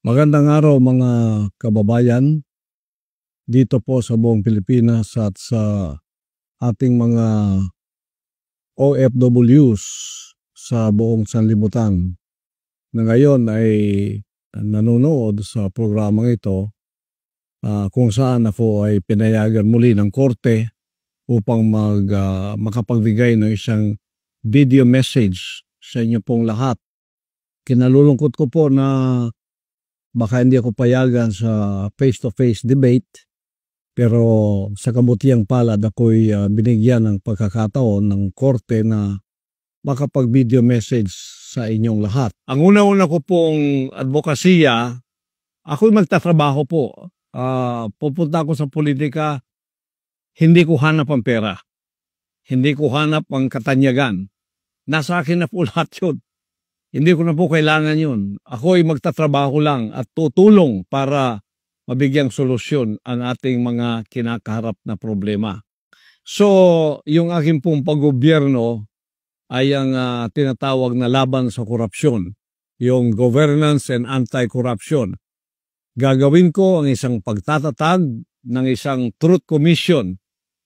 Magandang araw mga kababayan dito po sa buong Pilipinas at sa ating mga OFWs sa buong sanlibutan na ngayon ay nanonood sa programang ito kung saan ako ay pinayagan muli ng korte upang makapagbigay ng isang video message sa inyo pong lahat. Kinalulungkot ko po na baka hindi ako payagan sa face-to-face debate, pero sa kabutiang palad ako'y binigyan ng pagkakataon ng korte na makapag-video message sa inyong lahat. Ang una-una ko pong advokasya, ako'y magtatrabaho po. Pupunta ako sa politika, hindi ko hanap ang pera. Hindi ko hanap ang katanyagan. Nasa akin na po lahat yun. Hindi ko na po kailangan yun. Ako'y magtatrabaho lang at tutulong para mabigyang solusyon ang ating mga kinakaharap na problema. So, yung aking pong paggobyerno ay ang tinatawag na laban sa korupsyon, yung governance and anti-corruption. Gagawin ko ang isang pagtatatag ng isang truth commission.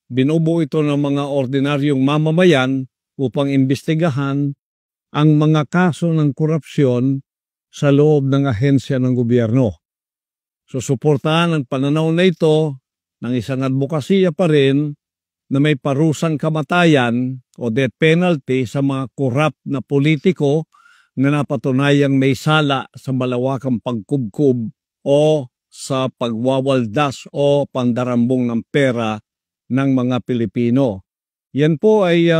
Binubuo ito ng mga ordinaryong mamamayan upang imbestigahan ang mga kaso ng korupsyon sa loob ng ahensya ng gobyerno. Susuportahan ang pananaw na ito ng isang advokasya pa rin na may parusang kamatayan o death penalty sa mga korap na politiko na napatunayang may sala sa malawakang pagkubkub o sa pagwawaldas o pandarambong ng pera ng mga Pilipino. Yan po ay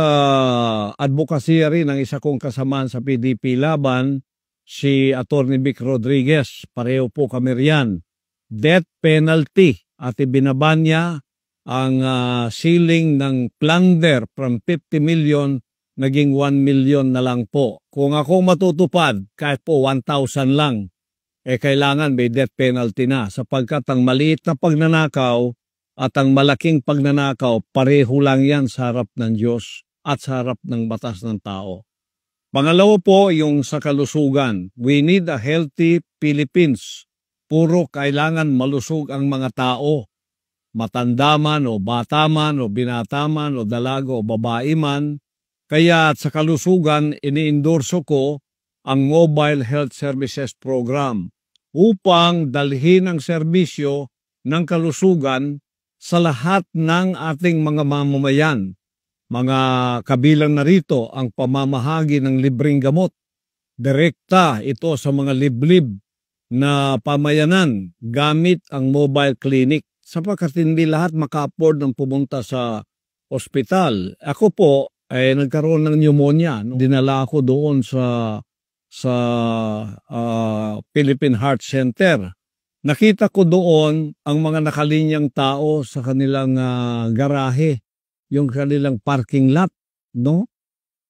advokasya rin ng isa kong kasamaan sa PDP Laban, si Atty. Vic Rodriguez. Pareho po kami riyan. Death penalty at ibinaban niya ang ceiling ng plunder from 50 million naging 1 million na lang po. Kung ako matutupad, kahit po 1,000 lang, kailangan may death penalty na sapagkat ang maliit na pagnanakaw at ang malaking pagnanakaw, pareho lang yan sa harap ng Diyos at sa harap ng batas ng tao. Pangalawa po, yung sa kalusugan. We need a healthy Philippines. Puro kailangan malusog ang mga tao. Matanda man o bata man o binata man o dalaga o babae man. Kaya sa kalusugan, iniendorso ko ang Mobile Health Services Program upang dalhin ang serbisyo ng kalusugan sa lahat ng ating mga mamamayan. Mga kabilang na rito ang pamamahagi ng libreng gamot. Direkta ito sa mga liblib na pamayanan gamit ang mobile clinic sapagkat hindi lahat maka-afford ng pumunta sa ospital. Ako po ay nagkaroon ng pneumonia. Dinala ako doon sa Philippine Heart Center. Nakita ko doon ang mga nakalinyang tao sa kanilang garahe, yung kanilang parking lot, no?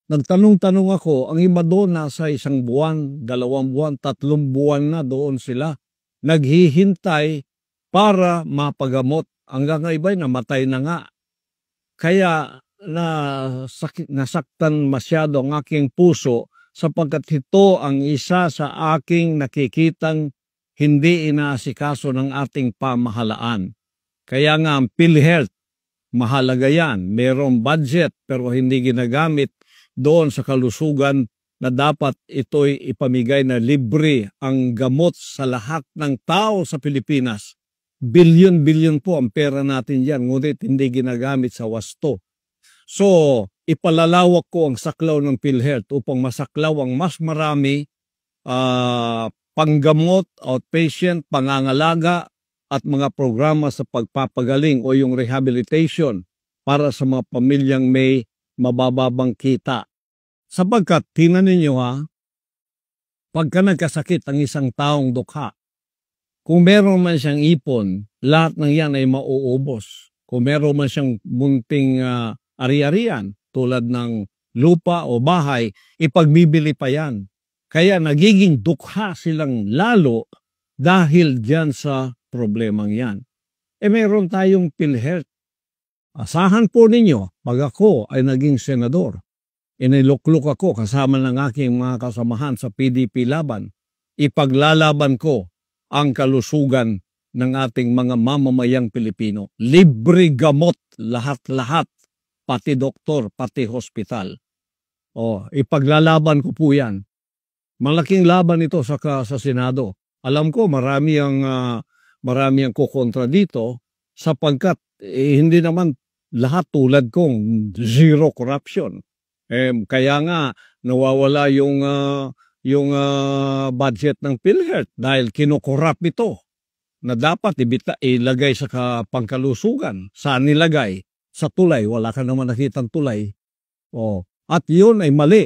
Nagtanong-tanong ako, ang iba doon nasa 1 buwan, 2 buwan, 3 buwan na doon sila. Naghihintay para mapagamot. Hanggang iba namatay na nga. Kaya nasaktan masyado ang aking puso sapagkat ito ang isa sa aking nakikitang hindi inaasikaso ng ating pamahalaan. Kaya nga ang PhilHealth, mahalaga yan. Merong budget pero hindi ginagamit doon sa kalusugan na dapat ito'y ipamigay na libre ang gamot sa lahat ng tao sa Pilipinas. Bilyon-bilyon po ang pera natin yan, ngunit hindi ginagamit sa wasto. So, ipalalawak ko ang saklaw ng PhilHealth upang masaklaw ang mas marami panggamot, outpatient, pangangalaga at mga programa sa pagpapagaling o yung rehabilitation para sa mga pamilyang may mabababang kita. Sapagkat, tingnan ninyo pagka nagkasakit ang isang taong dukha, kung meron man siyang ipon, lahat ng yan ay mauubos. Kung meron man siyang munting ari-arian tulad ng lupa o bahay, ipagbibili pa yan. Kaya nagiging dukha silang lalo dahil dyan sa problemang yan. Meron tayong PhilHealth. Asahan po ninyo, pag ako ay naging senador, inilukluk ako kasama ng aking mga kasamahan sa PDP Laban, ipaglalaban ko ang kalusugan ng ating mga mamamayang Pilipino. Libre gamot, lahat-lahat, pati doktor, pati hospital. Ipaglalaban ko po yan. Malaking laban ito sa Senado. Alam ko marami ang kukontra dito sapagkat hindi naman lahat tulad kong zero corruption. Kaya nga nawawala yung budget ng PhilHealth dahil kinokorrupt ito na dapat ilagay sa pangkalusugan. Saan nilagay? Sa tulay. Wala ka naman nakitang tulay. At yun ay mali.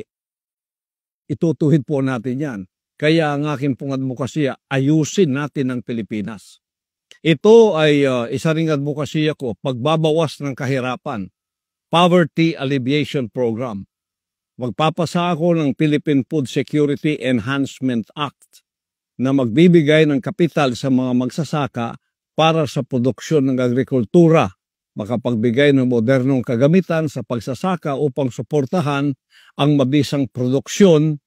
Itutuhid po natin yan. Kaya ang aking pong advokasya, ayusin natin ang Pilipinas. Ito ay isa ring advokasya ko, pagbabawas ng kahirapan. Poverty Alleviation Program. Magpapasa ako ng Philippine Food Security Enhancement Act na magbibigay ng kapital sa mga magsasaka para sa produksyon ng agrikultura, makapagbigay ng modernong kagamitan sa pagsasaka upang suportahan ang mabisang produksyon,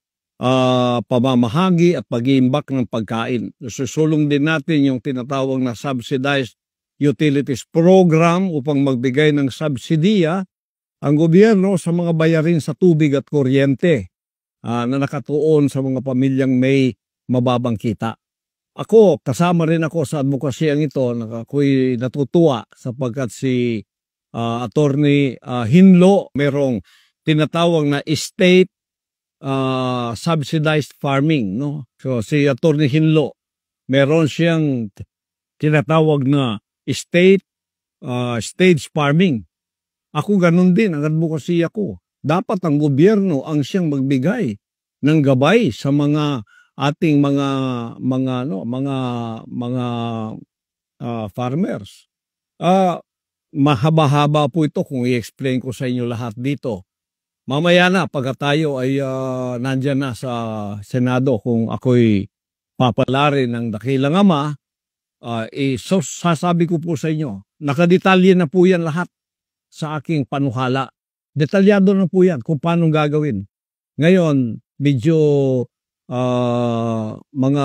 pamamahagi at pag-iimbak ng pagkain. Susulong din natin yung tinatawag na Subsidized Utilities Program upang magbigay ng subsidiya ang gobyerno sa mga bayarin sa tubig at kuryente na nakatuon sa mga pamilyang may mababang kita. Ako, kasama rin ako sa advokasyang ito. Ako'y natutuwa sapagkat si Attorney Hinlo merong tinatawag na state subsidized farming. No? So si Attorney Hinlo meron siyang tinatawag na state stage farming. Ako ganun din ang advokasya ko. Dapat ang gobyerno ang siyang magbigay ng gabay sa mga ating mga farmers. Mahaba-haba po ito kung i-explain ko sa inyo lahat dito. Mamaya na pagka tayo ay nandyan na sa Senado kung ako'y papalarin ng dakilang ama, sasabi ko po sa inyo, nakadetalye na po yan lahat sa aking panuhala. Detalyado na po yan kung paano gagawin. Ngayon, medyo mga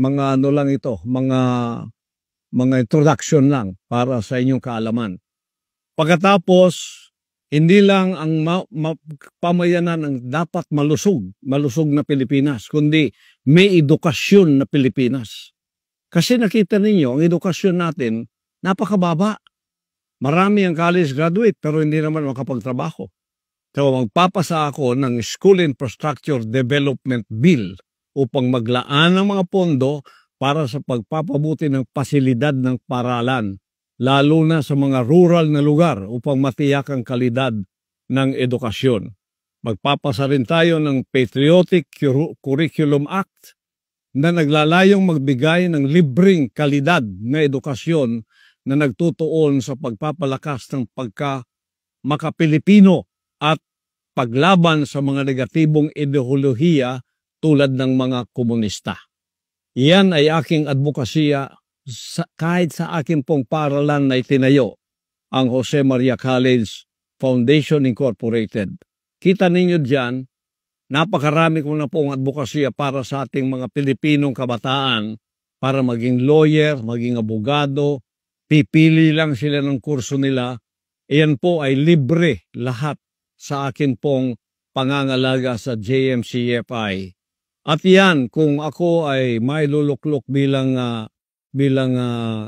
ano lang ito, mga introduction lang para sa inyong kaalaman. Pagkatapos, hindi lang ang pamayanan ang dapat malusog na Pilipinas, kundi may edukasyon na Pilipinas. Kasi nakita ninyo, ang edukasyon natin, napakababa. Marami ang college graduate pero hindi naman makapagtrabaho. So magpapasa ako ng School Infrastructure Development Bill upang maglaan ng mga pondo para sa pagpapabuti ng pasilidad ng paralan, lalo na sa mga rural na lugar upang matiyak ang kalidad ng edukasyon. Magpapasa rin tayo ng Patriotic Curriculum Act na naglalayong magbigay ng libreng kalidad na edukasyon na nagtutuon sa pagpapalakas ng pagka-makapilipino at paglaban sa mga negatibong ideolohiya tulad ng mga komunista. Iyan ay aking advokasya kahit sa aking pong paralan na itinayo, ang Jose Maria College Foundation Incorporated. Kita ninyo dyan, napakarami ko na pong advokasya para sa ating mga Pilipinong kabataan para maging lawyer, maging abogado. Pipili lang sila ng kurso nila. Iyan po ay libre lahat sa akin pong pangangalaga sa JMCFI. At yan, kung ako ay may luluklok bilang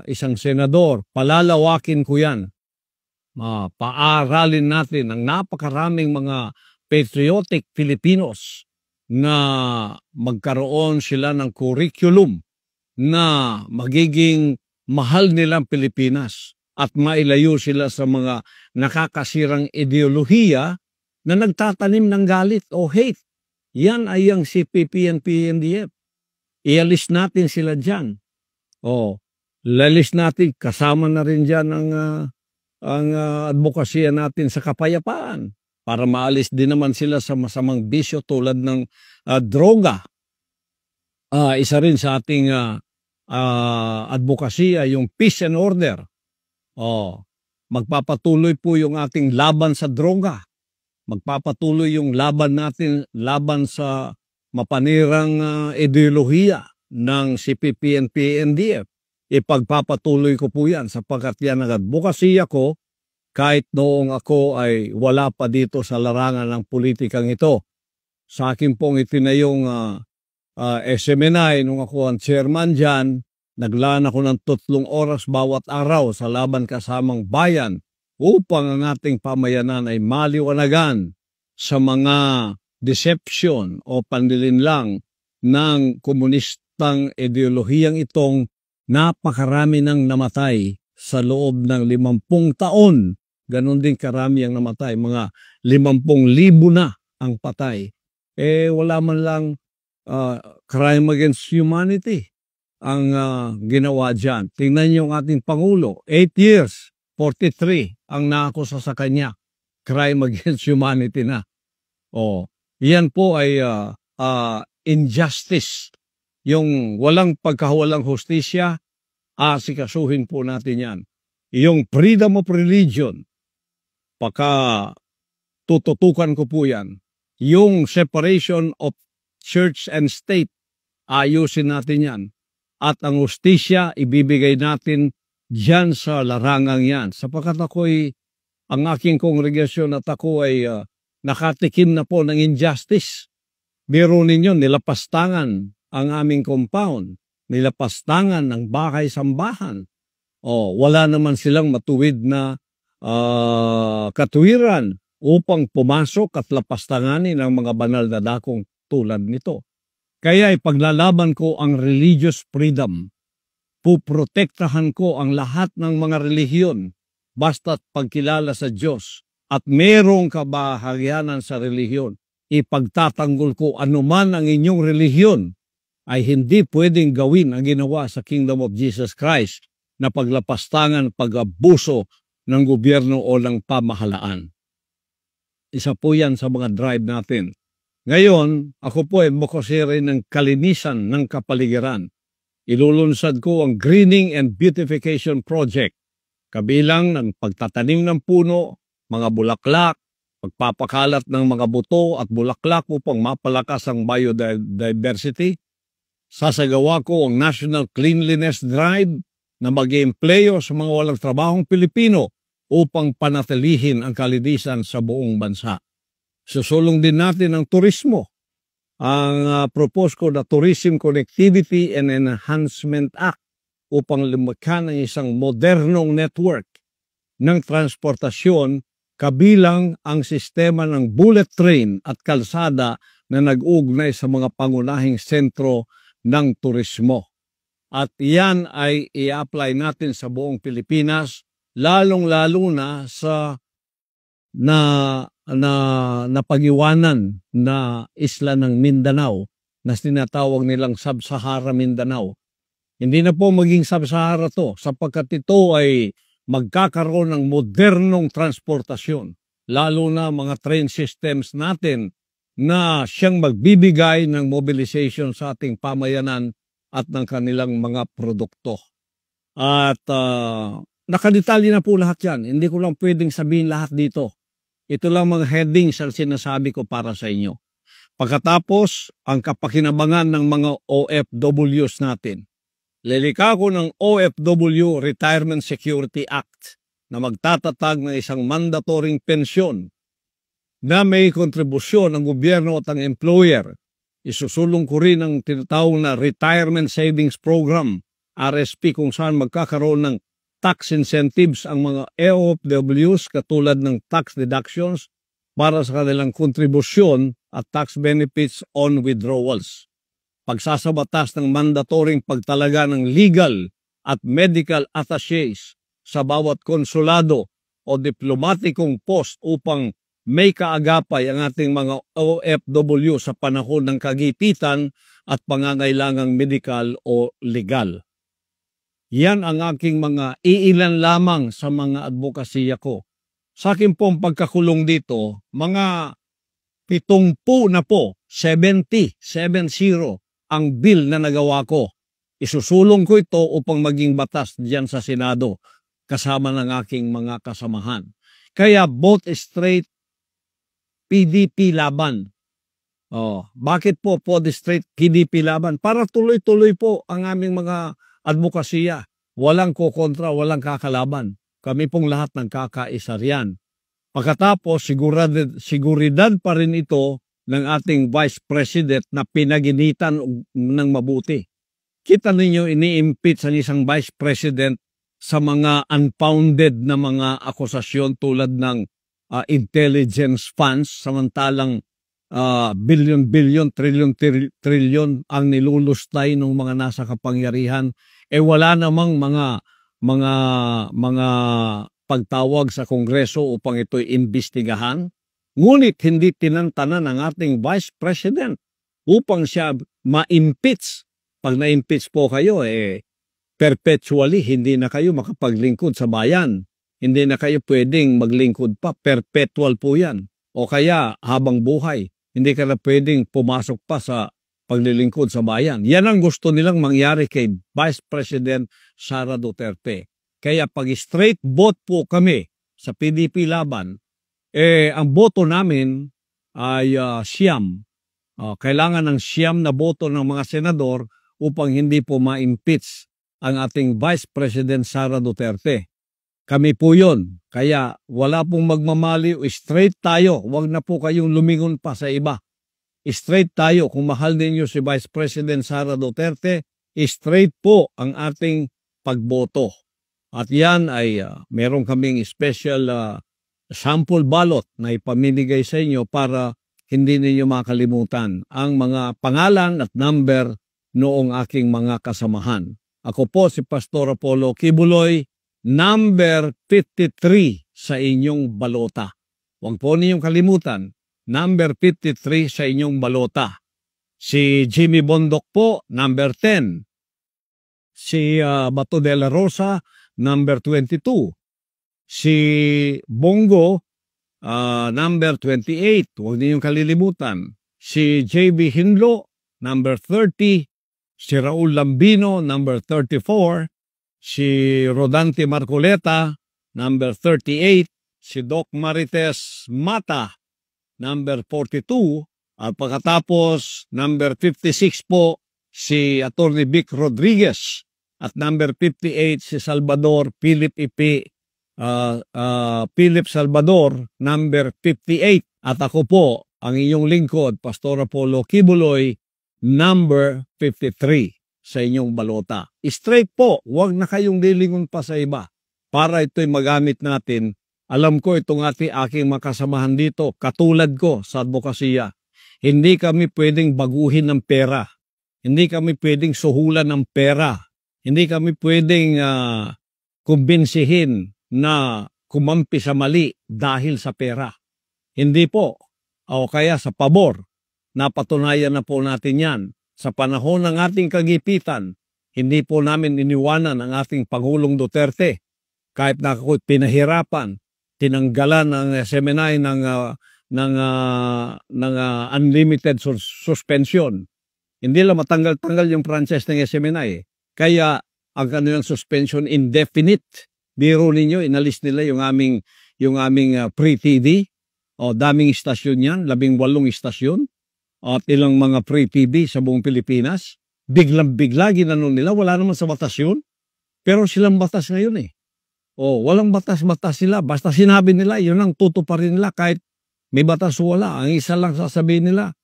isang senador, palalawakin ko yan. Paaralin natin ang napakaraming mga patriotic Filipinos na magkaroon sila ng curriculum na magiging mahal nilang Pilipinas at mailayo sila sa mga nakakasirang ideolohiya na nagtatanim ng galit o hate. Yan ay ang CPP and PNDF. Ialis natin sila dyan. Lalis natin, kasama na rin dyan ang advokasya natin sa kapayapaan para maalis din naman sila sa masamang bisyo tulad ng droga. Isa rin sa ating advokasya yung peace and order. Magpapatuloy po yung ating laban sa droga. Magpapatuloy yung laban natin, laban sa mapanirang ideolohiya. ng CPP and PNDF. Ipagpapatuloy ko po yan sapagkat yan ang advokasya ko kahit noong ako ay wala pa dito sa larangan ng politikang ito. Sa akin pong itinayong SMNI nung ako ang chairman dyan, naglaan ako ng 3 oras bawat araw sa laban kasamang bayan upang ang ating pamayanan ay maliwanagan sa mga deception o panlilinlang ng komunistang ideolohiyang itong napakarami nang namatay sa loob ng 50 taon. Ganon din karami ang namatay. Mga 50,000 na ang patay. Wala man lang crime against humanity ang ginawa dyan. Tingnan niyo ang ating Pangulo. 8 years, 43 ang naakusa sa kanya. Crime against humanity na. Yan po ay injustice. Yung walang pagkawalang hustisya, asikasuhin po natin yan. Yung freedom of religion, tututukan ko po yan. Yung separation of church and state, ayusin natin yan. At ang hustisya, ibibigay natin dyan sa larangang yan. Sapagkat ang aking kongregasyon at ako ay nakatikim na po ng injustice. Biro ninyo, nilapastangan ang aming compound, nilapastangan ng bahay-sambahan. Wala naman silang matuwid na katuwiran upang pumasok at lapastanganin ang mga banal na dakong tulad nito. Kaya ipaglalaban ko ang religious freedom. Puprotektahan ko ang lahat ng mga relihiyon basta't pagkilala sa Diyos at merong kabahagyanan sa relihiyon. Ipagtatanggol ko anuman ang inyong relihiyon ay hindi pwedeng gawin ang ginawa sa Kingdom of Jesus Christ na paglapastangan, pag-abuso ng gobyerno o ng pamahalaan. Isa po yan sa mga drive natin. Ngayon, ako po ay advocate ng kalinisan ng kapaligiran. Ilulunsad ko ang Greening and Beautification Project. Kabilang ng pagtatanim ng puno, mga bulaklak, pagpapakalat ng mga buto at bulaklak upang mapalakas ang biodiversity. Sasagawa ko ang National Cleanliness Drive na mag-iempleyo sa mga walang trabahong Pilipino upang panatilihin ang kalinisan sa buong bansa. Susulong din natin ang turismo. Ang propose ko na Tourism Connectivity and Enhancement Act upang lumikha ng isang modernong network ng transportasyon kabilang ang sistema ng bullet train at kalsada na nag-ugnay sa mga pangunahing sentro ng turismo. At yan ay i-apply natin sa buong Pilipinas, lalong-lalo na sa napag-iwanan na isla ng Mindanao na tinatawag nilang Sub-Sahara Mindanao. Hindi na po maging Sub-Sahara to sapagkat ito ay magkakaroon ng modernong transportasyon, lalo na mga train systems natin na siyang magbibigay ng mobilization sa ating pamayanan at ng kanilang mga produkto. At nakadetalye na po lahat yan. Hindi ko lang pwedeng sabihin lahat dito. Ito lang mga headings ang sinasabi ko para sa inyo. Pagkatapos, ang kapakinabangan ng mga OFWs natin. Lilikha ko ng OFW Retirement Security Act na magtatatag ng isang mandatoring pensyon na may kontribusyon ng gobyerno at ang employer. Isusulong ko rin ang tinatawag na Retirement Savings Program, RSP, kung saan magkakaroon ng tax incentives ang mga OFWs katulad ng tax deductions para sa kanilang kontribusyon at tax benefits on withdrawals. Pagsasabatas ng mandatoring pagtalaga ng legal at medical attaches sa bawat konsulado o diplomatikong post upang may kaagapay ang ating mga OFW sa panahon ng kagipitan at pangangailangang medical o legal. Yan ang aking mga iilan lamang sa mga advokasya ko. Sa akin pong pagkakulong dito, mga 70 na po, 70 ang bill na nagawa ko. Isusulong ko ito upang maging batas diyan sa Senado kasama ng aking mga kasamahan. Kaya both straight PDP laban. Bakit po the straight PDP laban? Para tuloy-tuloy po ang aming mga advokasya. Walang kokontra, walang kakalaban. Kami pong lahat nagkakaisa riyan. Pagkatapos, siguridad pa rin ito ng ating Vice President na pinaginitan ng mabuti. Kita ninyo, ini-impeach ang isang Vice President sa mga unfounded na mga akusasyon tulad ng intelligence funds, samantalang billion, trillion ang nilulustay ng mga nasa kapangyarihan. Wala namang mga pagtawag sa Kongreso upang ito'y imbestigahan. Ngunit hindi tinantanan ng ating Vice President upang siya ma-impeach. Pag na-impeach po kayo, perpetually hindi na kayo makapaglingkod sa bayan. Hindi na kayo pwedeng maglingkod pa. Perpetual po yan. O kaya habang buhay, hindi ka na pwedeng pumasok pa sa paglilingkod sa bayan. Yan ang gusto nilang mangyari kay Vice President Sara Duterte. Kaya pag straight vote po kami sa PDP laban, ang boto namin ay siyam. Kailangan ng siyam na boto ng mga senador upang hindi po ma-impeach ang ating Vice President Sara Duterte. Kami po yun. Kaya wala pong magmamaliw. Straight tayo. Huwag na po kayong lumingon pa sa iba. Straight tayo. Kung mahal ninyo si Vice President Sara Duterte, straight po ang ating pagboto. At yan ay meron kaming special sample ballot na ipamimigay sa inyo para hindi ninyo makalimutan ang mga pangalan at number noong aking mga kasamahan. Ako po si Pastor Apollo Kibuloy, number 53 sa inyong balota. Huwag po ninyong kalimutan, number 53 sa inyong balota. Si Jimmy Bondok po, number 10. Si Bato de la Rosa, number 22. Si Bongo, number 28. Huwag ninyong kalilimutan. Si JB Hinlo, number 30. Si Raul Lambino, number 34. Si Rodante Marcoleta, number 38. Si Doc Marites Mata, number 42. At pagkatapos, number 56 po, si Atty. Vic Rodriguez. At number 58, si Salvador Philip Philip Salvador, number 58. At ako po, ang inyong lingkod, Pastor Apollo Kibuloy, number 53 sa inyong balota. Straight po, huwag na kayong lilingon pa sa iba. Para ito'y magamit natin. Alam ko itong aking makasamahan dito, katulad ko sa advokasya. Hindi kami pwedeng baguhin ng pera. Hindi kami pwedeng suhulan ng pera. Hindi kami pwedeng kumbinsihin na kumampi sa mali dahil sa pera. Hindi po. O kaya sa pabor. Napatunayan na po natin yan. Sa panahon ng ating kagipitan, hindi po namin iniwanan ang ating Pangulong Duterte. Kahit na ako'y pinahirapan, tinanggalan ng SMNI ng unlimited suspension. Hindi lang matanggal-tanggal yung franchise ng SMNI. Kaya ang kanilang suspension indefinite. Biro ninyo, inalis nila yung aming pre-TV. O daming istasyon yan, 18 istasyon. At ilang mga pre-TV sa buong Pilipinas. Biglang-bigla ginanon nila, wala naman sa batas yun. Pero silang batas ngayon eh. Walang batas-batas sila. Basta sinabi nila, yun ang tutuparin nila kahit may batas wala. Ang isa lang sasabihin nila,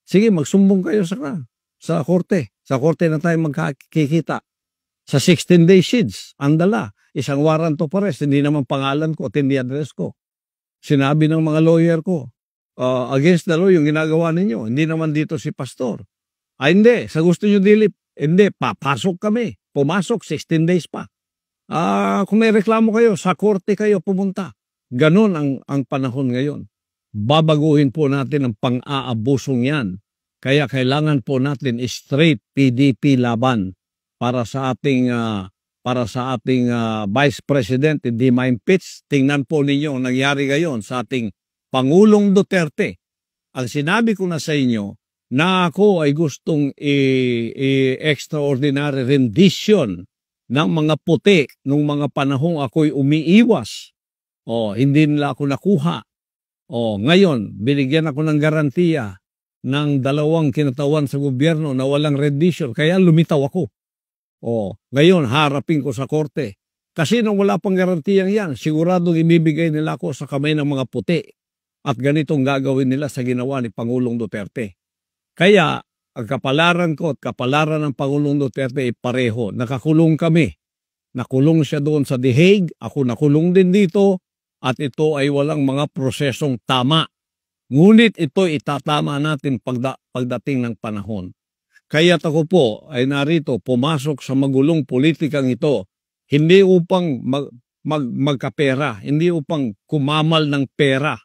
sige, magsumbong kayo sa korte. Sa korte na tayo magkikita. Sa 16-day siege, andala. Isang warrant of arrest, hindi naman pangalan ko at hindi address ko. Sinabi ng mga lawyer ko, against the law yung ginagawa ninyo. Hindi naman dito si pastor. Hindi. Sa gusto nyo dilip, hindi. Papasok kami. Pumasok, 16 days pa. Kung may reklamo kayo, sa korte kayo pumunta. Ganon ang panahon ngayon. Babaguhin po natin ang pang-aabusong yan. Kaya kailangan po natin straight PDP laban para sa ating Vice President, hindi ma-impeach. Tingnan po ninyo ang nangyari ngayon sa ating Pangulong Duterte. Ang sinabi ko na sa inyo na ako ay gustong extraordinary rendition ng mga puti nung mga panahong ako'y umiiwas. Hindi nila ako nakuha. Ngayon, binigyan ako ng garantiya ng dalawang kinatawan sa gobyerno na walang rendition, kaya lumitaw ako. Ngayon, harapin ko sa korte. Kasi nung wala pang garantiyang yan, siguradong ibibigay nila ako sa kamay ng mga puti. At ganitong gagawin nila sa ginawa ni Pangulong Duterte. Kaya, ang kapalaran ko at kapalaran ng Pangulong Duterte ay pareho. Nakakulong kami. Nakulong siya doon sa The Hague, ako nakulong din dito, at ito ay walang mga prosesong tama. Ngunit ito itatama natin pagdating ng panahon. Kaya ako po ay narito pumasok sa magulong politikang ito, hindi upang magkapera, hindi upang kumamal ng pera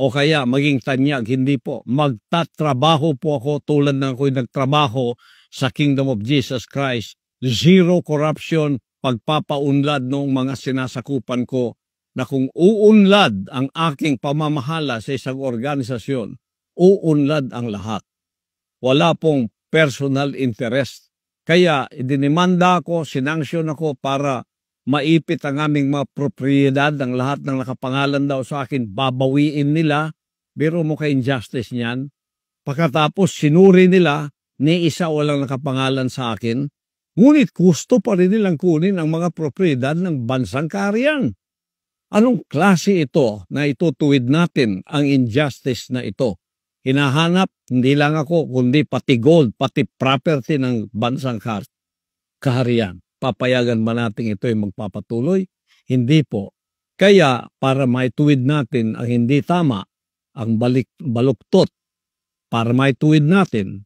o kaya maging tanyag, hindi po. Magtatrabaho po ako tulad ng ako'y nagtrabaho sa Kingdom of Jesus Christ. Zero corruption, pagpapaunlad ng mga sinasakupan ko na kung uunlad ang aking pamamahala sa isang organisasyon, uunlad ang lahat. Wala pong personal interest. Kaya idinimanda ako, sinanksyon ako para maipit ang aming mga propriedad, ang lahat ng nakapangalan daw sa akin, babawiin nila. Biro mo kay injustice niyan. Pagkatapos sinuri nila, ni isa walang nakapangalan sa akin. Ngunit gusto pa rin nilang kunin ang mga propriedad ng bansang kaharian. Anong klase ito na itutuwid natin ang injustice na ito? Hinahanap, hindi lang ako, kundi pati gold, pati property ng bansang kaharian. Papayagan ba natin ito ay magpapatuloy? Hindi po. Kaya para maituwid natin ang hindi tama, ang baluktot, para maituwid natin,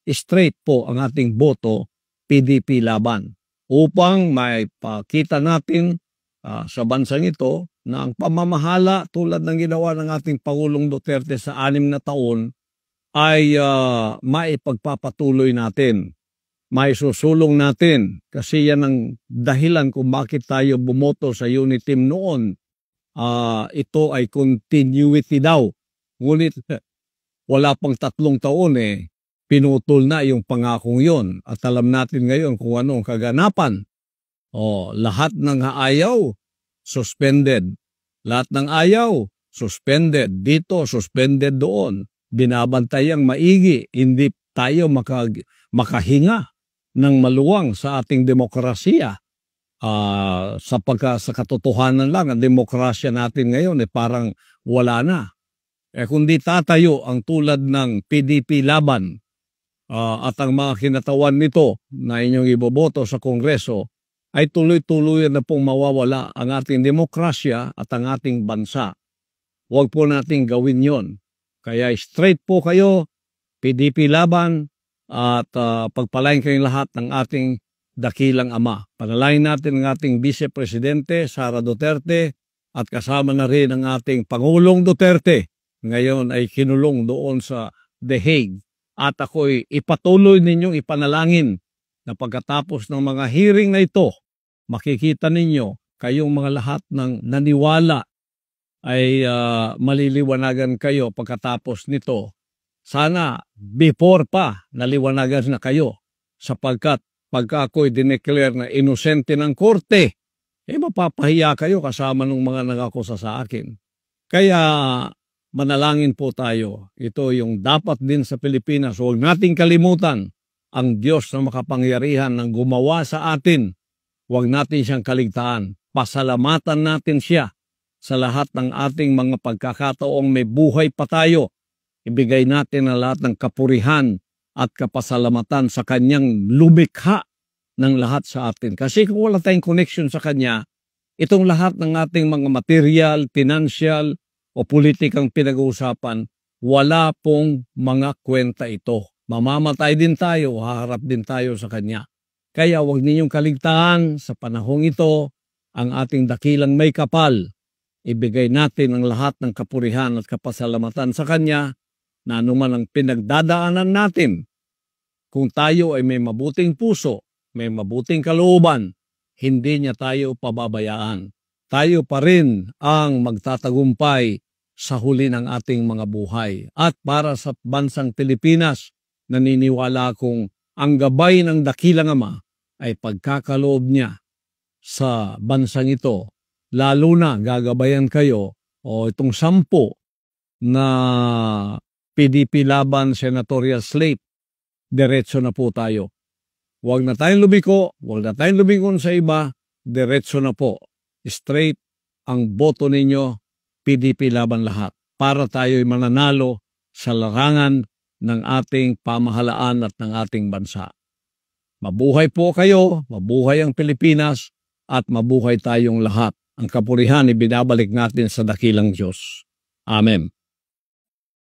straight po ang ating boto, PDP laban. Upang maipakita natin sa bansang ito na ang pamamahala tulad ng ginawa ng ating Pangulong Duterte sa 6 na taon ay maipagpapatuloy natin. Maisusulong natin kasi yan ang dahilan kung bakit tayo bumoto sa unit team noon. Ito ay continuity daw. Ngunit wala pang 3 taon pinutol na yung pangakong yon. At alam natin ngayon kung ano ang kaganapan. Lahat ng ayaw, suspended. Lahat ng ayaw, suspended. Dito, suspended doon. Binabantayang maigi, hindi tayo makahinga ng maluwang sa ating demokrasya. Sa katotohanan lang, ang demokrasya natin ngayon parang wala na. Kundi tatayo ang tulad ng PDP laban at ang mga kinatawan nito na inyong iboboto sa Kongreso, ay tuloy-tuloy na pong mawawala ang ating demokrasya at ang ating bansa. Huwag po nating gawin yon. Kaya straight po kayo, PDP laban, at pagpalain kayong lahat ng ating dakilang ama. Panalain natin ang ating Vice Presidente, Sara Duterte, at kasama na rin ang ating Pangulong Duterte. Ngayon ay kinulong doon sa The Hague. At ako'y ipatuloy ninyong ipanalangin na pagkatapos ng mga hearing na ito, makikita ninyo kayong mga lahat ng naniwala ay maliliwanagan kayo pagkatapos nito. Sana before pa naliwanagan na kayo sapagkat pagka ako'y dineclare na inosente ng korte, mapapahiya kayo kasama ng mga nag-akusa sa akin. Kaya manalangin po tayo. Ito yung dapat din sa Pilipinas. Huwag nating kalimutan ang Diyos na makapangyarihan ng gumawa sa atin. Huwag natin siyang kaligtaan. Pasalamatan natin siya sa lahat ng ating mga pagkakataong may buhay pa tayo. Ibigay natin ang lahat ng kapurihan at kapasalamatan sa kanyang lumikha ng lahat sa atin. Kasi kung wala tayong connection sa kanya, itong lahat ng ating mga material, financial, o politikang pinag-uusapan, wala pong mga kwenta ito. Mamamatay din tayo, haharap din tayo sa kanya. Kaya huwag ninyong kaligtaan sa panahong ito ang ating dakilang may kapal. Ibigay natin ang lahat ng kapurihan at kapasalamatan sa kanya na anuman ang pinagdadaanan natin. Kung tayo ay may mabuting puso, may mabuting kalooban, hindi niya tayo pababayaan. Tayo pa rin ang magtatagumpay sa huli ng ating mga buhay. At para sa bansang Pilipinas, naniniwala akong ang gabay ng dakilang ama ay pagkakaloob niya sa bansang ito. Lalo na gagabayan kayo o itong 10 na PDP laban senatorial slate. Diretso na po tayo. Huwag na tayong lumiko, huwag na tayong lumingon sa iba, diretso na po. Straight ang boto ninyo, PDP laban lahat, para tayo'y mananalo sa larangan ng ating pamahalaan at ng ating bansa. Mabuhay po kayo, mabuhay ang Pilipinas, at mabuhay tayong lahat. Ang kapurihan ibinabalik natin sa dakilang Diyos. Amen.